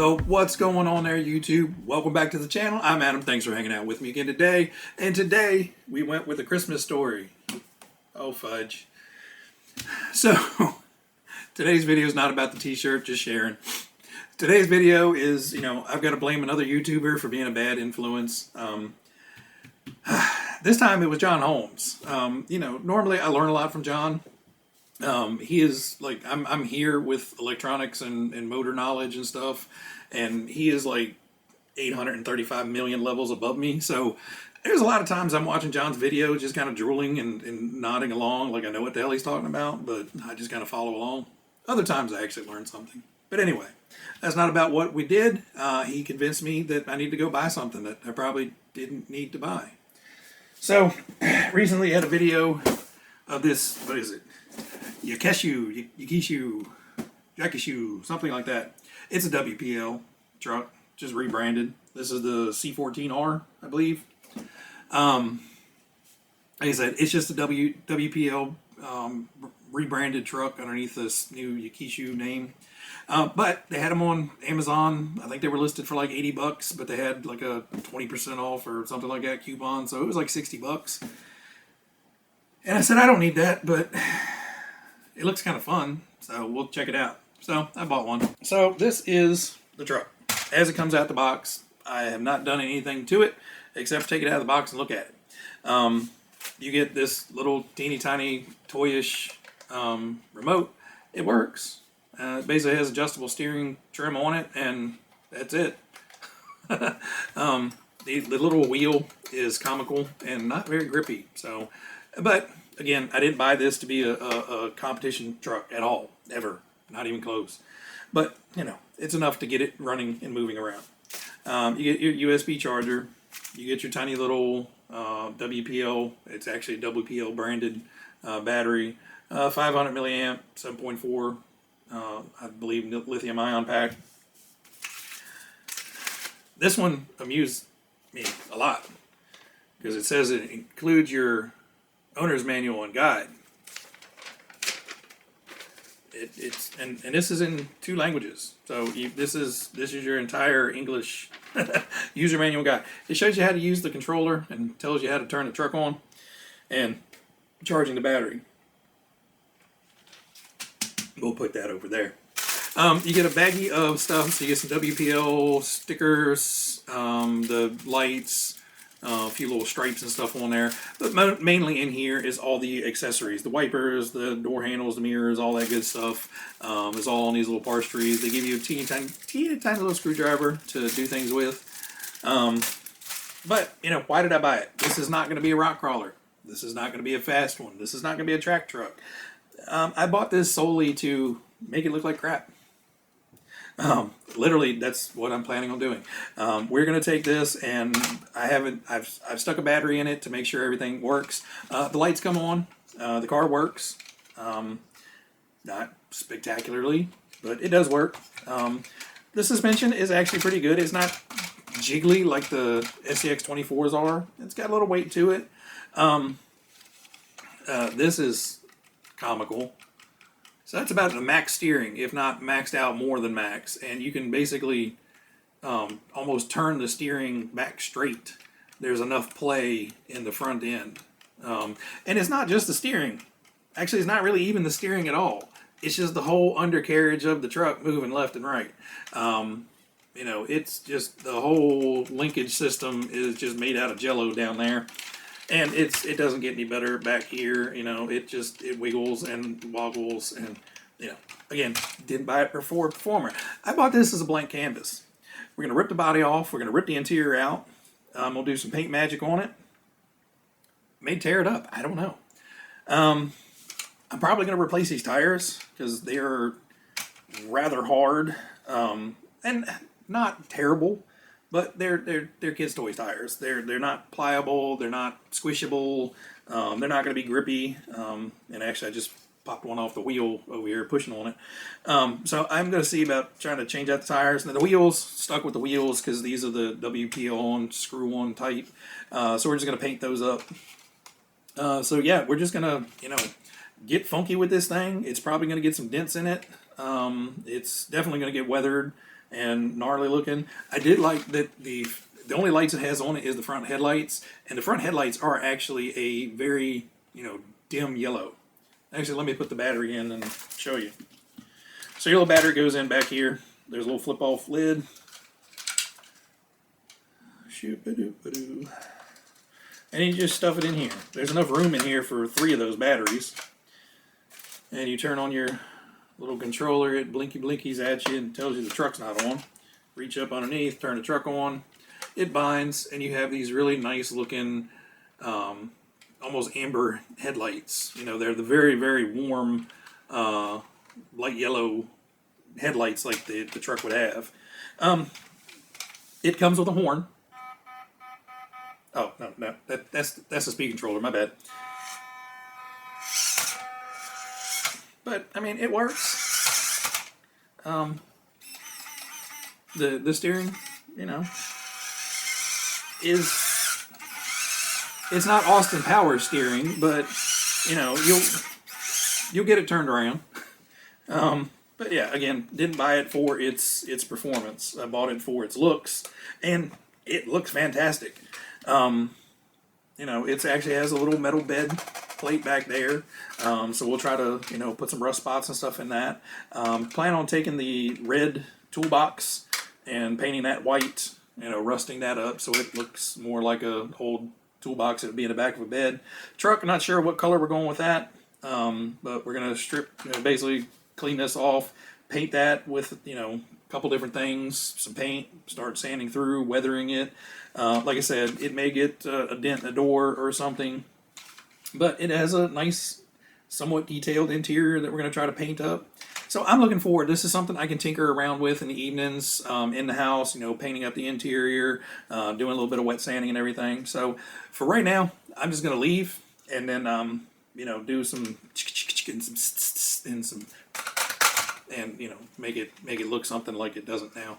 So what's going on there, YouTube? Welcome back to the channel. I'm Adam. Thanks for hanging out with me again today. And today we went with a Christmas story. Oh fudge. So today's video is not about the t-shirt, just sharing. Today's video is, I've got to blame another YouTuber for being a bad influence. This time it was John Holmes. Normally I learn a lot from John. He is like, I'm here with electronics and motor knowledge and stuff, and he is like 835 million levels above me. So there's a lot of times I'm watching John's video just kind of drooling and nodding along like I know what the hell he's talking about, but I just kind of follow along. Other times I actually learn something. But anyway, that's not about what we did. He convinced me that I need to go buy something that I probably didn't need to buy. So recently I had a video of this, what is it? Yakishu, something like that. It's a WPL truck, just rebranded. This is the C14R, I believe. Like I said, it's just a WPL rebranded truck underneath this new Yakishu name. But they had them on Amazon. I think they were listed for like $80, but they had like a 20% off or something like that coupon. So it was like $60. And I said, I don't need that, but it looks kind of fun, so we'll check it out. So I bought one. So this is the truck as it comes out the box. I have not done anything to it except take it out of the box and look at it. You get this little teeny tiny toyish remote. It works. It basically has adjustable steering trim on it, and that's it. The little wheel is comical and not very grippy. So, but again, I didn't buy this to be a competition truck at all, ever, not even close. But, it's enough to get it running and moving around. You get your USB charger, you get your tiny little WPL, it's actually a WPL branded battery, 500 milliamp, 7.4, I believe lithium ion pack. This one amused me a lot because it says it includes your owner's manual and guide. And this is in 2 languages. So this is your entire English user manual guide. It shows you how to use the controller and tells you how to turn the truck on and charging the battery. We'll put that over there. You get a baggie of stuff. So you get some WPL stickers, the lights, a few little stripes and stuff on there, but mainly in here is all the accessories, the wipers, the door handles, the mirrors, all that good stuff. Is all on these little parts trees. They give you a teeny tiny little screwdriver to do things with. But why did I buy it? This is not going to be a rock crawler. This is not going to be a fast one. This is not going to be a track truck. I bought this solely to make it look like crap. Literally, that's what I'm planning on doing. We're going to take this, and I've stuck a battery in it to make sure everything works. The lights come on. The car works. Not spectacularly, but it does work. The suspension is actually pretty good. It's not jiggly like the SCX 24s are. It's got a little weight to it. This is comical. So that's about the max steering, if not maxed out more than max. And you can basically almost turn the steering back straight. There's enough play in the front end. And it's not just the steering. Actually, it's not really even the steering at all. It's just the whole undercarriage of the truck moving left and right. It's just the whole linkage system is just made out of jello down there. And it doesn't get any better back here, it wiggles and woggles and, again, didn't buy it for Performer. I bought this as a blank canvas. We're going to rip the body off. We're going to rip the interior out. We'll do some paint magic on it. May tear it up. I don't know. I'm probably going to replace these tires because they are rather hard and not terrible. But they're kids' toy tires. They're not pliable. They're not squishable. They're not going to be grippy. And actually, I just popped one off the wheel over here, pushing on it. So I'm going to see about trying to change out the tires. And the wheels, stuck with the wheels because these are the WPL on, screw-on type. So we're just going to paint those up. So yeah, we're just going to, get funky with this thing. It's probably going to get some dents in it. It's definitely going to get weathered. and gnarly looking. I did like that the only lights it has on it is the front headlights, and the front headlights are actually a very, dim yellow. Actually, let me put the battery in and show you. So your little battery goes in back here. There's a little flip off lid. Shoop-a-doop-a-doo. And you just stuff it in here. There's enough room in here for 3 of those batteries. And you turn on your little controller, it blinkies at you and tells you the truck's not on. Reach up underneath, turn the truck on, it binds, and you have these really nice looking, almost amber headlights. They're the very, very warm, light yellow headlights like the truck would have. It comes with a horn. Oh, no, that's the speed controller, my bad. But, I mean, it works. The steering, it's not Austin Powers steering, but, you'll get it turned around. But yeah, again, didn't buy it for its performance. I bought it for its looks, and it looks fantastic. It actually has a little metal bed plate back there, so we'll try to put some rust spots and stuff in that. Plan on taking the red toolbox and painting that white, rusting that up so it looks more like a old toolbox that would be in the back of a bed. Truck, not sure what color we're going with that, but we're gonna strip, basically clean this off, paint that with a couple different things, some paint, start sanding through, weathering it. Like I said, it may get a dent in the door or something, but it has a nice, somewhat detailed interior that we're going to try to paint up. So I'm looking forward. This is something I can tinker around with in the evenings, in the house, painting up the interior, doing a little bit of wet sanding and everything. So for right now, I'm just going to leave and then, do some and make it look something like it doesn't now.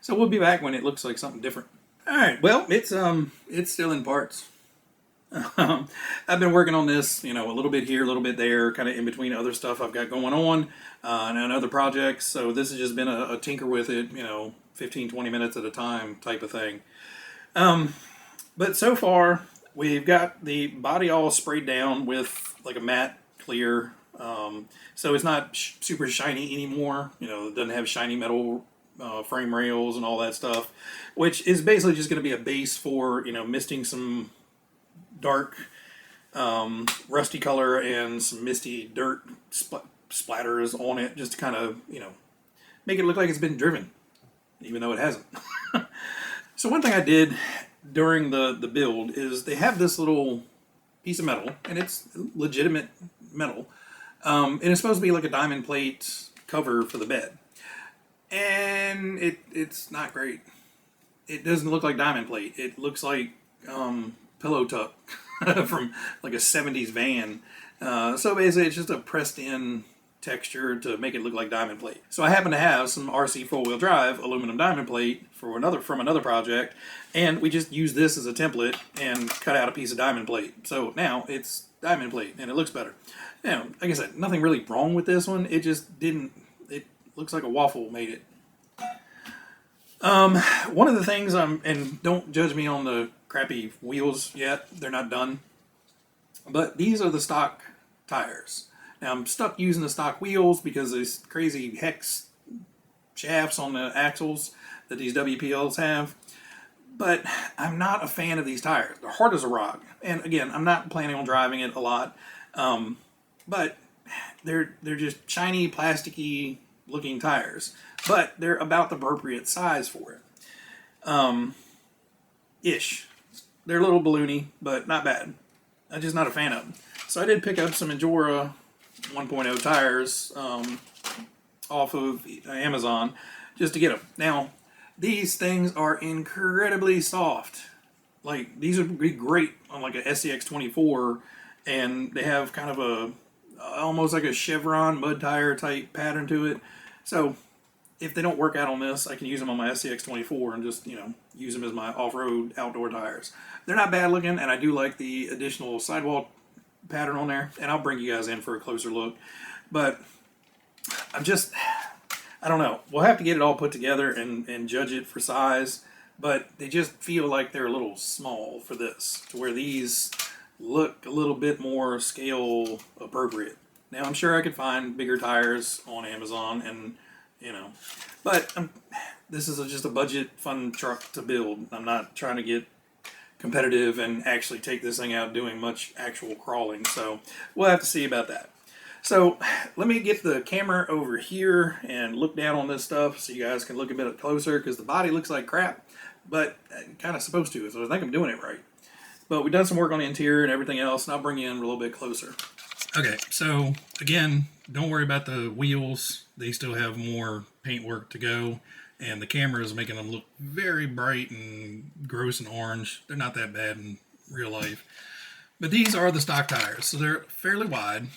So we'll be back when it looks like something different. All right. Well, it's still in parts. I've been working on this, a little bit here, a little bit there, kind of in between other stuff I've got going on and other projects. So this has just been a tinker with it, 15, 20 minutes at a time type of thing. But so far, we've got the body all sprayed down with like a matte clear. So it's not super shiny anymore. It doesn't have shiny metal frame rails and all that stuff, which is basically just going to be a base for, misting some dark rusty color and some misty dirt splatters on it, just to kind of, make it look like it's been driven, even though it hasn't. So one thing I did during the build is they have this little piece of metal, and it's legitimate metal, and it's supposed to be like a diamond plate cover for the bed. And it's not great. It doesn't look like diamond plate. It looks like pillow tuck from like a 70s van. So basically it's just a pressed in texture to make it look like diamond plate. So I happen to have some RC 4-wheel drive aluminum diamond plate from another project, and we just use this as a template and cut out a piece of diamond plate. So now it's diamond plate and it looks better. Like I said, nothing really wrong with this one. It just didn't. It looks like a waffle made it. One of the things and don't judge me on the crappy wheels yet, they're not done, but these are the stock tires. Now I'm stuck using the stock wheels because there's crazy hex shafts on the axles that these WPLs have, but I'm not a fan of these tires. They're hard as a rock, and again, I'm not planning on driving it a lot, but they're just shiny, plasticky looking tires, but they're about the appropriate size for it. Ish. They're a little balloony, but not bad. I'm just not a fan of them. So I did pick up some Endura 1.0 tires off of Amazon just to get them. Now, these things are incredibly soft. Like, these would be great on like a SCX 24, and they have kind of almost like a chevron mud tire type pattern to it. So if they don't work out on this, I can use them on my SCX 24 and just, use them as my off-road outdoor tires. They're not bad looking, and I do like the additional sidewall pattern on there, and I'll bring you guys in for a closer look. But I don't know. We'll have to get it all put together and judge it for size, but they just feel like they're a little small for this, to where these look a little bit more scale appropriate. Now, I'm sure I could find bigger tires on Amazon, and you know, but this is just a budget fun truck to build. I'm not trying to get competitive and actually take this thing out doing much actual crawling, so we'll have to see about that. So let me get the camera over here and look down on this stuff so you guys can look a bit closer, because the body looks like crap, but kind of supposed to, so I think I'm doing it right. But we've done some work on the interior and everything else, and I'll bring you in a little bit closer. Okay, so again, don't worry about the wheels. They still have more paint work to go, and the camera is making them look very bright and gross and orange. They're not that bad in real life. But these are the stock tires, so they're fairly wide,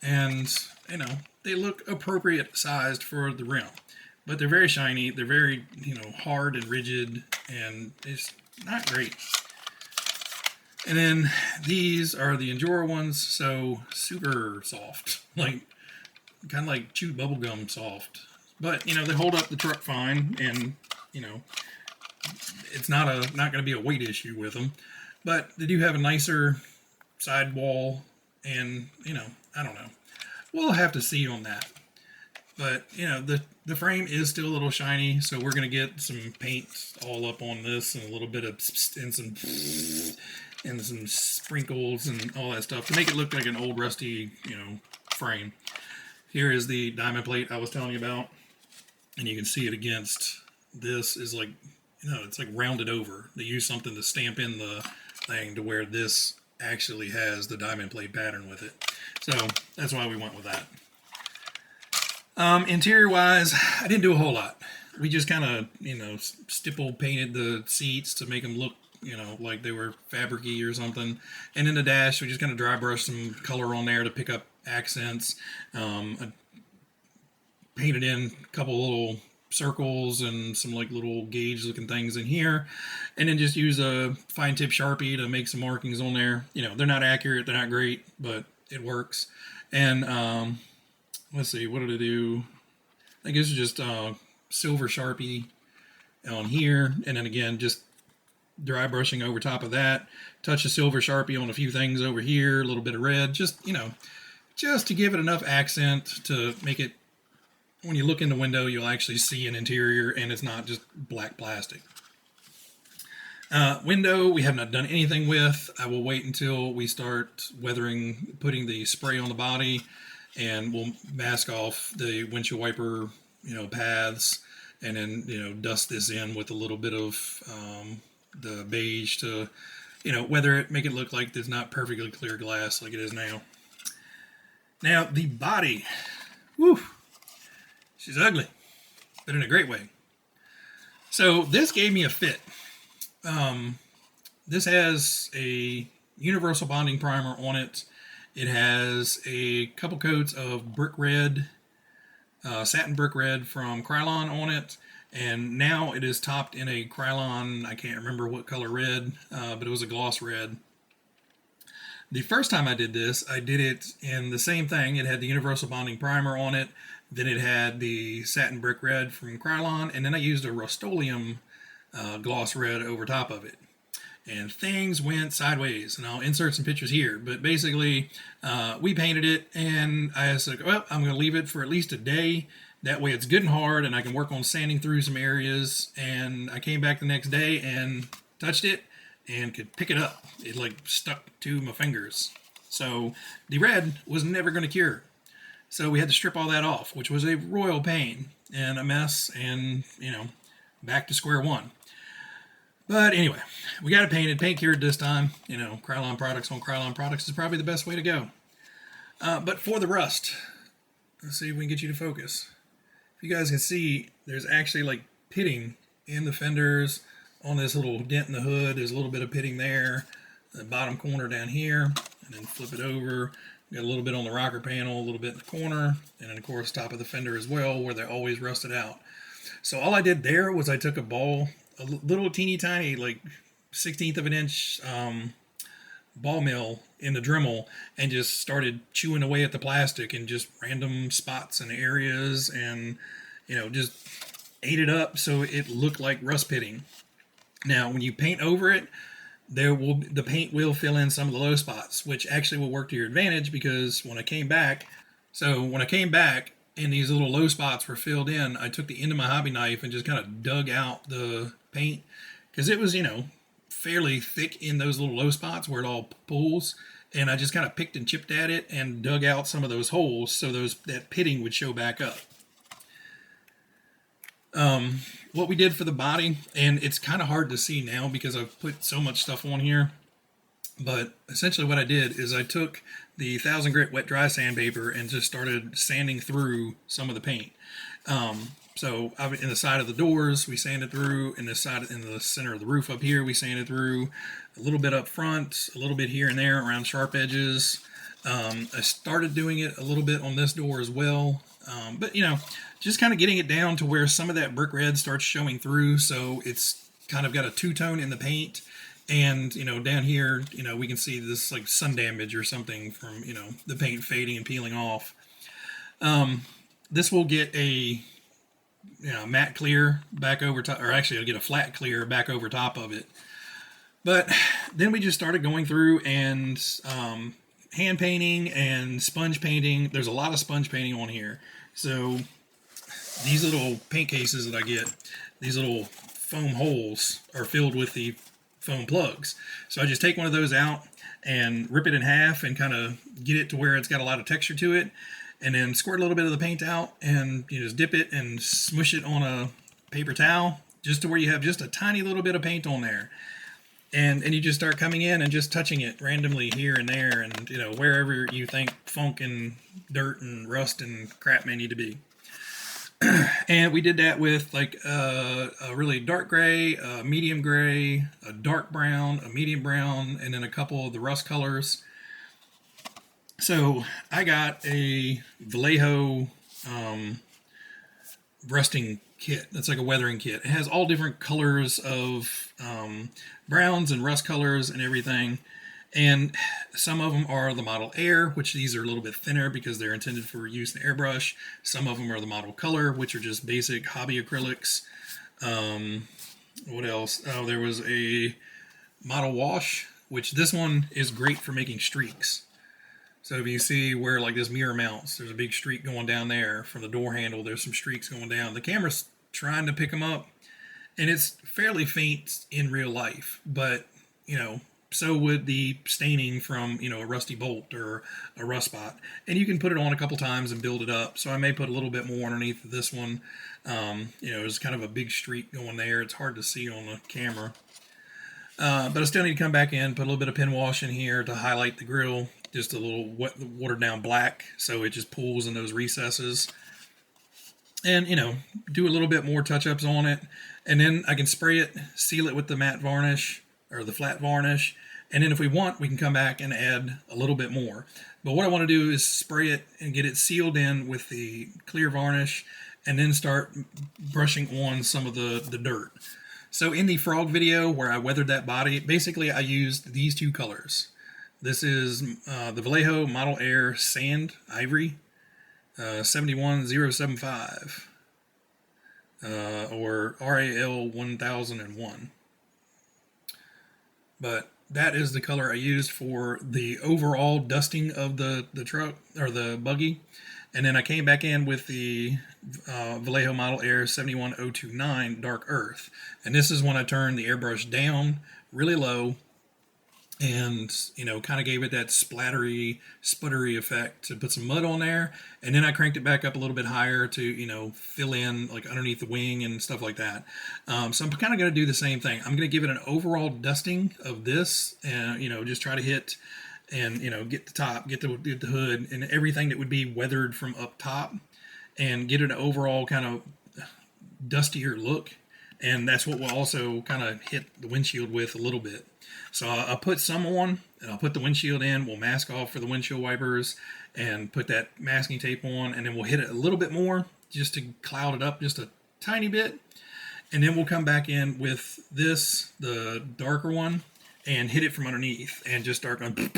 and you know, they look appropriate sized for the rim. But they're very shiny, they're very, you know, hard and rigid, and it's not great. And then these are the Endura ones, so super soft, like kind of like chewed bubblegum soft. But you know, they hold up the truck fine, and you know, it's not going to be a weight issue with them. But they do have a nicer sidewall, and you know, I don't know. We'll have to see on that. But you know, the frame is still a little shiny, so we're going to get some paint all up on this, and a little bit of and some sprinkles and all that stuff to make it look like an old rusty, you know, frame. Here is the diamond plate I was telling you about, and you can see it against this is like, you know, it's like rounded over. They use something to stamp in the thing to where this actually has the diamond plate pattern with it. So that's why we went with that. Interior wise, I didn't do a whole lot. We just kind of, you know, stipple painted the seats to make them look, you know, like they were fabric-y or something. And in the dash, we just kind of dry brushed some color on there to pick up accents. I painted in a couple little circles and some like little gauge looking things in here, and then just use a fine tip Sharpie to make some markings on there. You know, they're not accurate, they're not great, but it works. And let's see, what did I do? I guess it's just silver Sharpie on here, and then again just dry brushing over top of that, touch of silver Sharpie on a few things over here, a little bit of red, just, you know, just to give it enough accent to make it, when you look in the window, you'll actually see an interior and it's not just black plastic. Window, we have not done anything with. I will wait until we start weathering, putting the spray on the body, and we'll mask off the windshield wiper, you know, paths, and then, you know, dust this in with a little bit of the beige to, you know, weather it, make it look like there's not perfectly clear glass like it is now. Now, the body, whew, she's ugly, but in a great way. So this gave me a fit. This has a universal bonding primer on it. It has a couple coats of brick red, satin brick red from Krylon on it. And now it is topped in a Krylon, I can't remember what color red, but it was a gloss red. The first time I did this, I did it in the same thing. It had the universal bonding primer on it. Then it had the satin brick red from Krylon. And then I used a Rust-Oleum gloss red over top of it. And things went sideways. And I'll insert some pictures here. But basically, we painted it. And I said, well, I'm going to leave it for at least a day. That way it's good and hard, and I can work on sanding through some areas. And I came back the next day and touched it and could pick it up. It like stuck to my fingers. So the red was never going to cure. So we had to strip all that off, which was a royal pain and a mess, and, you know, back to square one. But anyway, we got it painted, paint cured this time. You know, Krylon products on Krylon products is probably the best way to go. But for the rust, let's see if we can get you to focus. If you guys can see, there's actually like pitting in the fenders on this little dent in the hood. There's a little bit of pitting there, the bottom corner down here, and then flip it over. Got a little bit on the rocker panel, a little bit in the corner, and then of course top of the fender as well, where they're always rusted out. So all I did there was I took a ball, a little teeny tiny, like 1/16 of an inch ball mill in the Dremel, and just started chewing away at the plastic in just random spots and areas. And just ate it up so it looked like rust pitting. Now, when you paint over it, the paint will fill in some of the low spots, which actually will work to your advantage, because when I came back and these little low spots were filled in, I took the end of my hobby knife and just kind of dug out the paint, because it was, fairly thick in those little low spots where it all pools, and I just kind of picked and chipped at it and dug out some of those holes so that pitting would show back up. What we did for the body, and it's kind of hard to see now because I've put so much stuff on here, but essentially what I did is I took the 1000 grit wet dry sandpaper and just started sanding through some of the paint. So in the side of the doors, we sanded through, in the center of the roof up here, we sanded through, a little bit up front, a little bit here and there around sharp edges. I started doing it a little bit on this door as well. But just kind of getting it down to where some of that brick red starts showing through, so it's kind of got a two-tone in the paint. And down here, we can see this like sun damage or something from the paint fading and peeling off. This will get a matte clear back over top, or actually it'll get a flat clear back over top of it. But then we just started going through and hand painting and sponge painting. There's a lot of sponge painting on here. So these little paint cases that I get, these little foam holes are filled with the foam plugs. So I just take one of those out and rip it in half and kind of get it to where it's got a lot of texture to it, and then squirt a little bit of the paint out and just dip it and smush it on a paper towel just to where you have just a tiny little bit of paint on there. And you just start coming in and just touching it randomly here and there, and wherever you think funk and dirt and rust and crap may need to be. And we did that with like a really dark gray, a medium gray, a dark brown, a medium brown, and then a couple of the rust colors. So I got a Vallejo rusting kit. That's like a weathering kit. It has all different colors of browns and rust colors and everything. And some of them are the model air, which these are a little bit thinner because they're intended for use in airbrush. Some of them are the model color, which are just basic hobby acrylics. What else? Oh, there was a model wash, which this one is great for making streaks. So if you see where like this mirror mounts, there's a big streak going down there from the door handle. There's some streaks going down. The camera's trying to pick them up, and it's fairly faint in real life, but so would the staining from a rusty bolt or a rust spot. And you can put it on a couple times and build it up. So I may put a little bit more underneath this one. There's kind of a big streak going there. It's hard to see on the camera. But I still need to come back in, put a little bit of pin wash in here to highlight the grill. Just a little watered down black, so it just pulls in those recesses. And, do a little bit more touch-ups on it. And then I can spray it, seal it with the matte varnish or the flat varnish. And then if we want, we can come back and add a little bit more. But what I want to do is spray it and get it sealed in with the clear varnish, and then start brushing on some of the dirt. So in the frog video where I weathered that body, basically I used these two colors. This is the Vallejo Model Air Sand Ivory 71075 or RAL 1001. But that is the color I used for the overall dusting of the truck or the buggy. And then I came back in with the Vallejo Model Air 71029 Dark Earth. And this is when I turned the airbrush down really low and, kind of gave it that splattery, sputtery effect to put some mud on there. And then I cranked it back up a little bit higher to, fill in like underneath the wing and stuff like that. So I'm kind of going to do the same thing. I'm going to give it an overall dusting of this and, just try to hit and, get the top, get the hood and everything that would be weathered from up top, and get an overall kind of dustier look. And that's what we'll also kind of hit the windshield with a little bit. So I'll put some on, and I'll put the windshield in. We'll mask off for the windshield wipers and put that masking tape on, and then we'll hit it a little bit more just to cloud it up just a tiny bit. And then we'll come back in with this, the darker one, and hit it from underneath and just start going.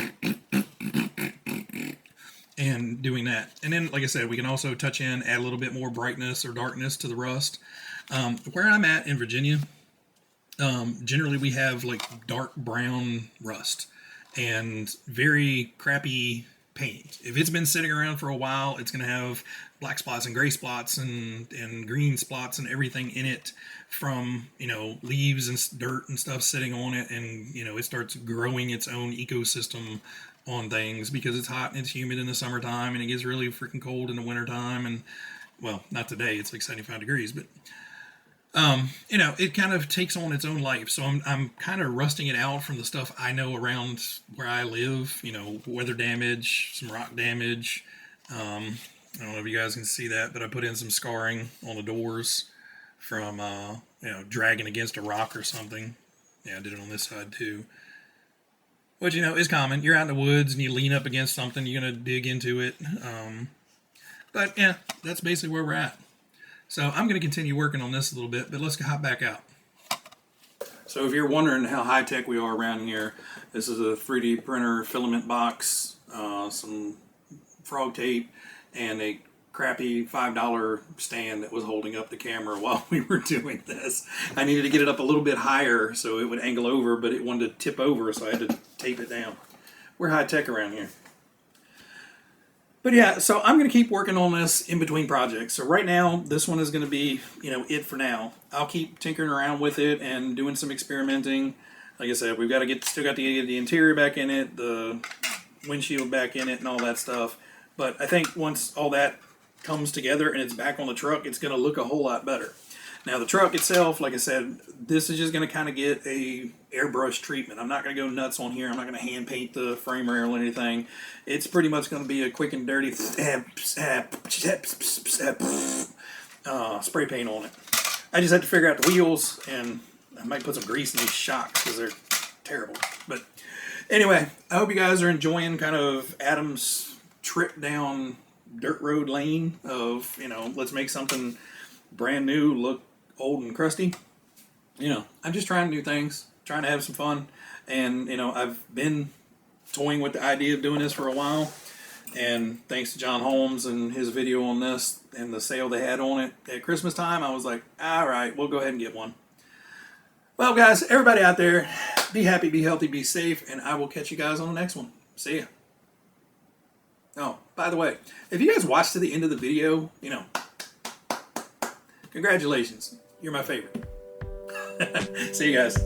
and doing that. And then, like I said, we can also touch in, add a little bit more brightness or darkness to the rust. Where I'm at in Virginia, generally we have like dark brown rust and very crappy paint. If it's been sitting around for a while, it's going to have black spots and gray spots and green spots and everything in it from, you know, leaves and dirt and stuff sitting on it. And, you know, it starts growing its own ecosystem on things because it's hot and it's humid in the summertime and it gets really freaking cold in the wintertime. And, well, not today, it's like 75 degrees, but you know, it kind of takes on its own life. So I'm kind of rusting it out from the stuff I know around where I live, you know, weather damage, some rock damage. I don't know if you guys can see that, but I put in some scarring on the doors from, you know, dragging against a rock or something. Yeah, I did it on this side too. Which, you know, is common. You're out in the woods and you lean up against something, you're going to dig into it. But yeah, that's basically where we're at. So I'm going to continue working on this a little bit, but let's hop back out. So if you're wondering how high-tech we are around here, this is a 3D printer filament box, some frog tape, and a crappy $5 stand that was holding up the camera while we were doing this. I needed to get it up a little bit higher so it would angle over, but it wanted to tip over, so I had to tape it down. We're high-tech around here. But yeah, so I'm going to keep working on this in between projects. So right now, this one is going to be, you know, it for now. I'll keep tinkering around with it and doing some experimenting. Like I said, we've got to still got to get the interior back in it, the windshield back in it, and all that stuff. But I think once all that comes together and it's back on the truck, it's going to look a whole lot better. Now the truck itself, like I said, this is just going to kind of get a airbrush treatment. I'm not going to go nuts on here. I'm not going to hand paint the frame rail or anything. It's pretty much going to be a quick and dirty spray paint on it. I just had to figure out the wheels, and I might put some grease in these shocks because they're terrible. But anyway, I hope you guys are enjoying kind of Addam's trip down dirt road lane of, you know, let's make something brand new look old and crusty. You know, I'm just trying new things, trying to have some fun. And, you know, I've been toying with the idea of doing this for a while. And thanks to John Holmes and his video on this and the sale they had on it at Christmas time, I was like, all right, we'll go ahead and get one. Well, guys, everybody out there, be happy, be healthy, be safe, and I will catch you guys on the next one. See ya. Oh, by the way, if you guys watched to the end of the video, you know, congratulations. You're my favorite. See you guys.